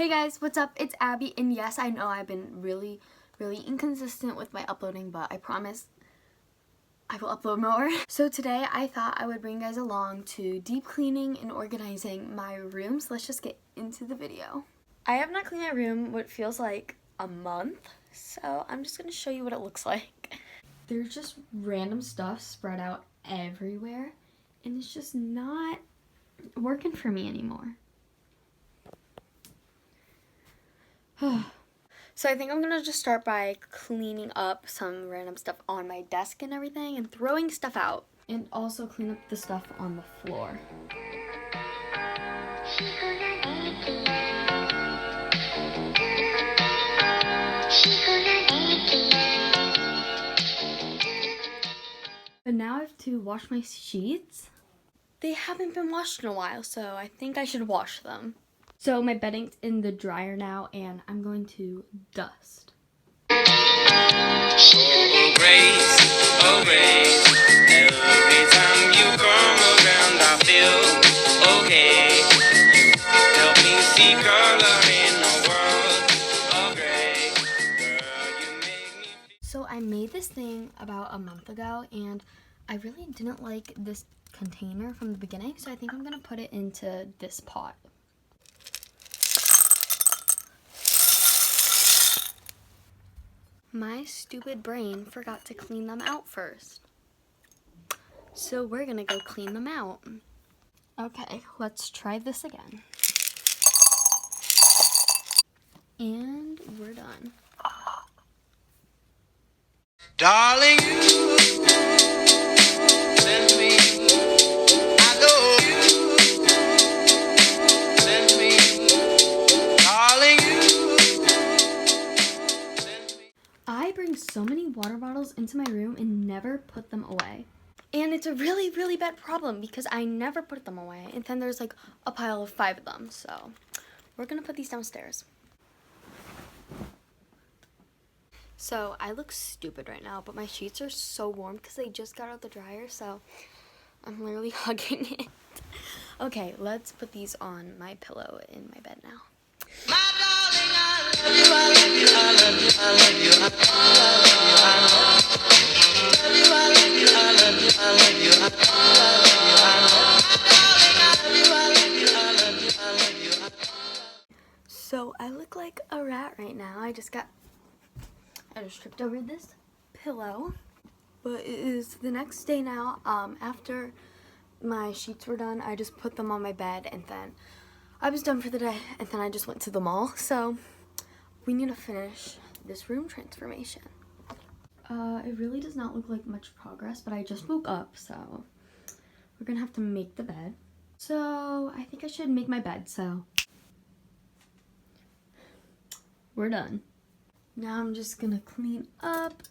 Hey guys, what's up? It's Abby, and yes, I know I've been really inconsistent with my uploading, but I promise I will upload more. So today I thought I would bring you guys along to deep cleaning and organizing my room, so let's just get into the video. I have not cleaned my room what feels like a month, so I'm just going to show you what it looks like. There's just random stuff spread out everywhere, and it's just not working for me anymore. So I think I'm gonna just start by cleaning up some random stuff on my desk and everything and throwing stuff out. And also clean up the stuff on the floor. But now I have to wash my sheets. They haven't been washed in a while, so I think I should wash them. So my bedding's in the dryer now, and I'm going to dust. Oh, grace, every time you come around I feel okay. Help me see color in the world of gray. Girl, you make me feel. So I made this thing about a month ago, and I really didn't like this container from the beginning, so I think I'm gonna put it into this pot. My stupid brain forgot to clean them out first. So we're gonna go clean them out. Okay, let's try this again. And we're done. Darling, you send me, I know you send me, darling, you send me. I bring so many water bottles into my room and never put them away. And it's a really bad problem because I never put them away. And then there's like a pile of 5 of them. So we're gonna put these downstairs. So I look stupid right now, but my sheets are so warm because they just got out of the dryer. So I'm literally hugging it. Okay, let's put these on my pillow in my bed now. My darling, I love you, I love you, I love you, I love you, I love you, I love you, I love you, I love you, I love you, I love you. So I look like a rat right now. I just tripped over this pillow. But it is the next day now. After my sheets were done, I just put them on my bed, and then I was done for the day, and then I just went to the mall. So we need to finish this room transformation. It really does not look like much progress, but I just woke up, so we're gonna have to make the bed. So I think I should make my bed, so we're done. Now I'm just gonna clean up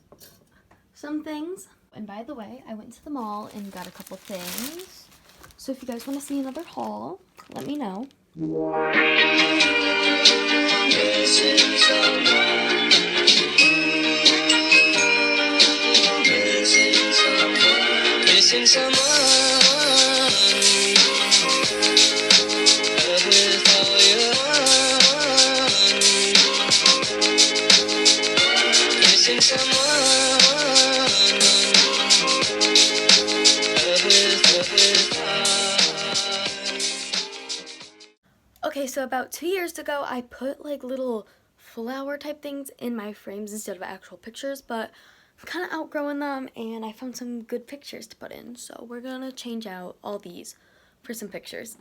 some things. And by the way, I went to the mall and got a couple things. So if you guys want to see another haul, let me know. Missing someone. With all your missing someone. Okay, so about 2 years ago, I put like little flower type things in my frames instead of actual pictures, but I'm kind of outgrowing them, and I found some good pictures to put in. So we're gonna change out all these for some pictures.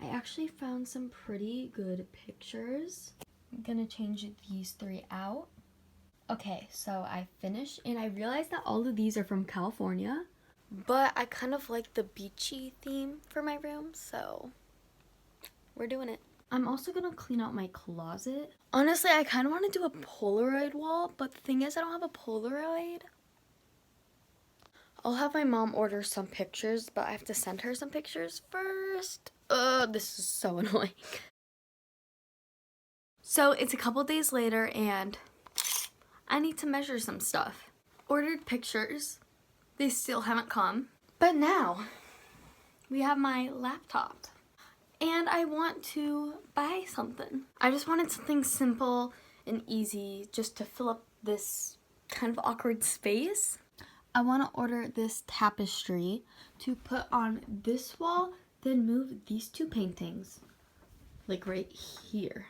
I actually found some pretty good pictures. I'm gonna change these 3 out. Okay, so I finished, and I realized that all of these are from California, but I kind of like the beachy theme for my room, so we're doing it. I'm also gonna clean out my closet. Honestly, I kind of want to do a Polaroid wall, but the thing is I don't have a Polaroid. I'll have my mom order some pictures, but I have to send her some pictures first. This is so annoying. So it's a couple days later, and I need to measure some stuff. Ordered pictures. They still haven't come. But now we have my laptop. and I want to buy something. I just wanted something simple and easy just to fill up this kind of awkward space. I want to order this tapestry to put on this wall, then move these two paintings, like right here.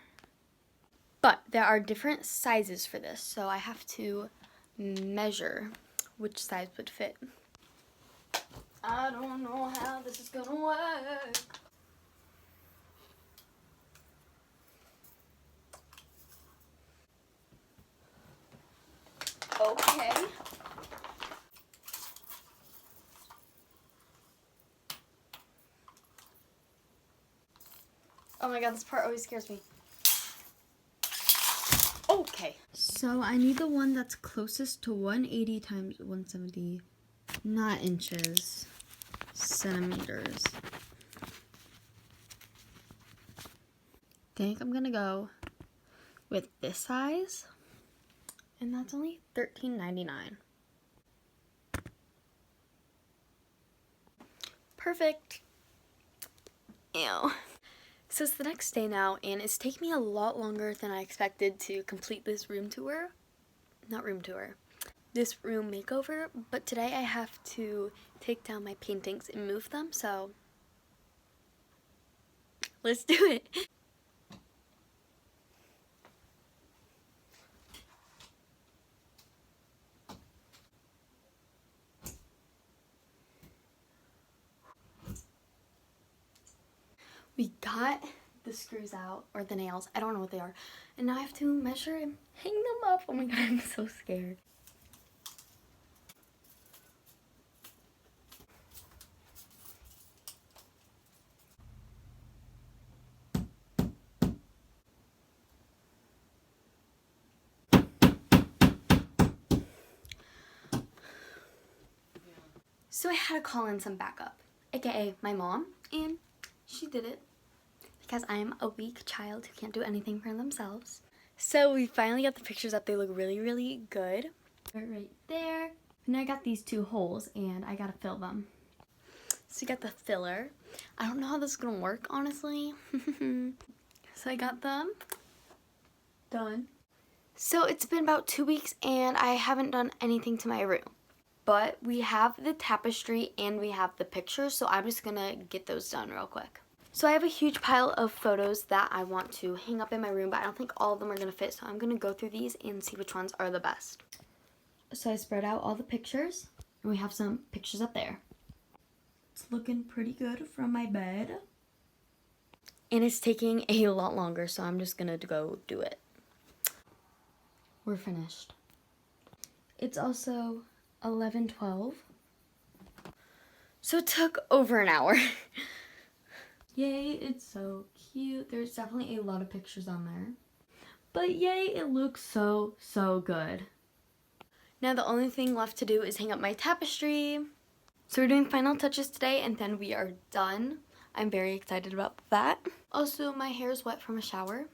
But there are different sizes for this, so I have to measure which size would fit. I don't know how this is gonna work. Okay. Oh my god, this part always scares me. Okay. So I need the one that's closest to 180 times 170, not inches, centimeters. Think I'm gonna go with this size, and that's only $13.99. Perfect. Ew. So it's the next day now, and it's taken me a lot longer than I expected to complete this room tour. Not room tour. This room makeover, but today I have to take down my paintings and move them, so let's do it. We got the screws out, or the nails, I don't know what they are, and now I have to measure and hang them up. Oh my god, I'm so scared. So I had to call in some backup, aka my mom, and she did it because I'm a weak child who can't do anything for themselves. So we finally got the pictures up. They look really, really good. They're right there. And I got these two holes and I gotta fill them. So we got the filler. I don't know how this is gonna work, honestly. So I got them done. So it's been about 2 weeks and I haven't done anything to my room. But we have the tapestry and we have the pictures, so I'm just gonna get those done real quick. So I have a huge pile of photos that I want to hang up in my room, but I don't think all of them are gonna fit, so I'm gonna go through these and see which ones are the best. So I spread out all the pictures, and we have some pictures up there. It's looking pretty good from my bed. And it's taking a lot longer, so I'm just gonna go do it. We're finished. It's also 11:12. So it took over an hour. Yay, it's so cute. There's definitely a lot of pictures on there. But yay, it looks so, so good. Now the only thing left to do is hang up my tapestry. So we're doing final touches today and then we are done. I'm very excited about that. Also, my hair is wet from a shower.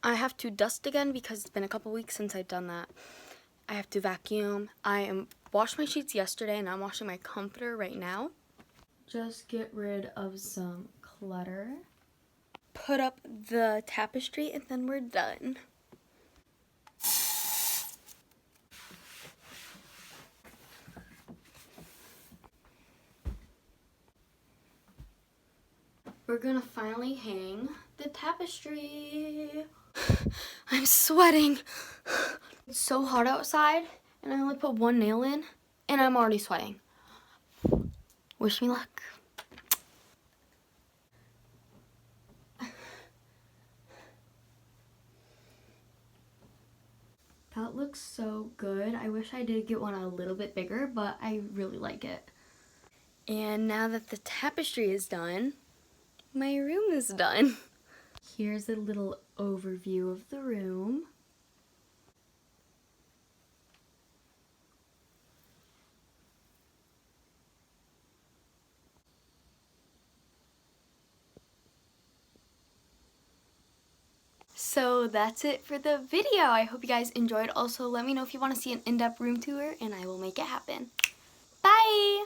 I have to dust again because it's been a couple weeks since I've done that. I have to vacuum. I washed my sheets yesterday and I'm washing my comforter right now. Just get rid of some clutter. Put up the tapestry and then we're done. We're gonna finally hang the tapestry. I'm sweating. It's so hot outside and I only put one nail in and I'm already sweating. Wish me luck. That looks so good. I wish I did get one a little bit bigger, but I really like it. And now that the tapestry is done, my room is done. Here's a little overview of the room. So that's it for the video. I hope you guys enjoyed. Also, let me know if you want to see an in-depth room tour and I will make it happen. Bye!